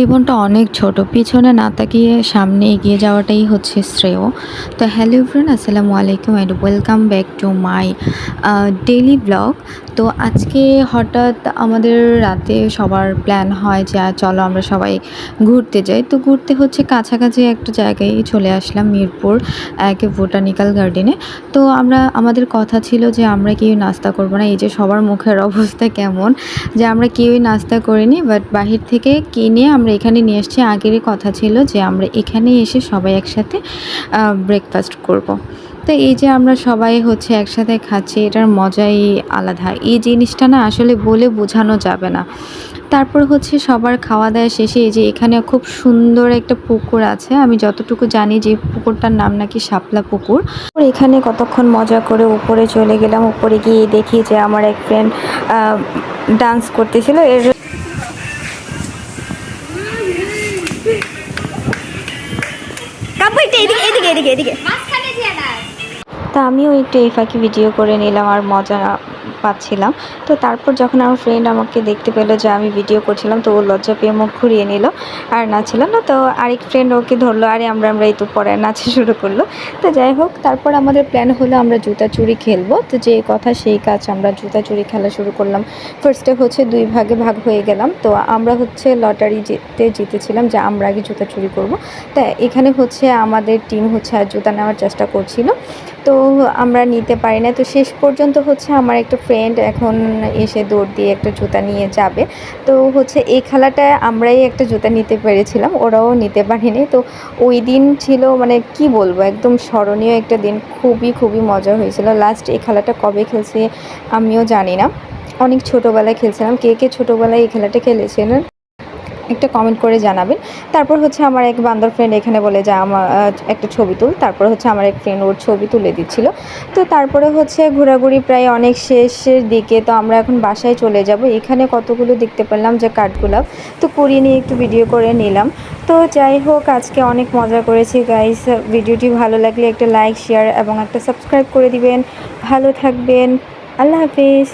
জীবনটা অনেক ছোট। পিছনে না তাকিয়ে সামনে এগিয়ে যাওয়াটাই হচ্ছে শ্রেয়। তো হ্যালো এভরিওয়ান, আসসালামু আলাইকুম and welcome back to my daily blog. তো আজকে হঠাৎ আমাদের রাতে সবার প্ল্যান হয় যে চলো আমরা সবাই ঘুরতে যাই। তো ঘুরতে হচ্ছে কাছাকাছি একটা জায়গায় চলে আসলাম, মিরপুর বোটানিক্যাল গার্ডেনে। তো আমাদের কথা ছিল যে আমরা কেউ নাস্তা করব না। এই যে সবার মুখের অবস্থা কেমন, যে আমরা কেউই নাস্তা করিনি, বাট বাহির থেকে কিনে আমরা এখানে নিয়ে এসেছি। আগেরই কথা ছিল যে আমরা এখানে এসে সবাই একসাথে ব্রেকফাস্ট করব। তো এই যে আমরা সবাই হচ্ছে একসাথে খাচ্ছি, এটার মজাই আলাদা। এই জিনিসটা না আসলে বলে বোঝানো যাবে না। তারপর হচ্ছে সবার খাওয়া দাওয়া শেষে এই যে এখানে খুব সুন্দর একটা পুকুর আছে, আমি যতটুকু জানি যে পুকুরটার নাম নাকি শাপলা পুকুর। এখানে কতক্ষণ মজা করে উপরে চলে গেলাম। উপরে গিয়ে দেখি যে আমার এক ফ্রেন্ড ডান্স করতেছিল। তা আমিও একটু এই ফাঁকি ভিডিও করে নিলাম আর মজা পাচ্ছিলাম। তো তারপর যখন আমার ফ্রেন্ড আমাকে দেখতে পেলো যে আমি ভিডিও করছিলাম, তো ও লজ্জা পেয়ে মুখ ঘুরিয়ে নিল আর নাচছিল না। তো আরেক ফ্রেন্ড ওকে ধরলো, আরে আমরা এই তো পরে নাচা শুরু করলো। তো যাই হোক, তারপর আমাদের প্ল্যান হলো আমরা জুতা চুরি খেলবো। তো যে কথা সেই কাজ, আমরা জুতা চুরি খেলা শুরু করলাম। ফার্স্টে হচ্ছে দুই ভাগে ভাগ হয়ে গেলাম। তো আমরা হচ্ছে লটারি জিতেছিলাম যে আমরা আগে জুতা চুরি করব। তা এখানে হচ্ছে আমাদের টিম হচ্ছে আর জুতা নেওয়ার চেষ্টা করছিল, তো আমরা নিতে পারি না। তো শেষ পর্যন্ত হচ্ছে আমার একটা ফ্রেন্ড এখন এসে দৌড় দিয়ে একটা জুতা নিয়ে যাবে। তো হচ্ছে এই খেলাটায় আমরাই একটা জুতা নিতে পেরেছিলাম, ওরাও নিতে পারেনি। তো ওই দিন ছিল মানে কি বলবো, একদম স্মরণীয় একটা দিন। খুবই মজা হয়েছিল। লাস্ট এই খেলাটা কবে খেলছি আমিও জানি না, অনেক ছোটোবেলায় খেলছিলাম। কে ছোটোবেলায় এই খেলাটা খেলেছিলেন একটা কমেন্ট করে জানাবেন। তারপর হচ্ছে আমার এক বান্দর ফ্রেন্ড এখানে বলে যে আমার একটা ছবি তুল। তারপর হচ্ছে আমার এক ফ্রেন্ড ওর ছবি তুলে দিচ্ছিল। তো তারপরে হচ্ছে ঘোরাঘুরি প্রায় অনেক শেষের দিকে। তো আমরা এখন বাসায় চলে যাব। এখানে কতগুলো দেখতে পেলাম যে কাঠগোলাপ, তো কুড়িয়ে নিয়ে একটু ভিডিও করে নিলাম। তো যাই হোক, আজকে অনেক মজা করেছি গাইস। ভিডিওটি ভালো লাগলে একটা লাইক, শেয়ার এবং একটা সাবস্ক্রাইব করে দিবেন। ভালো থাকবেন, আল্লাহ হাফিজ।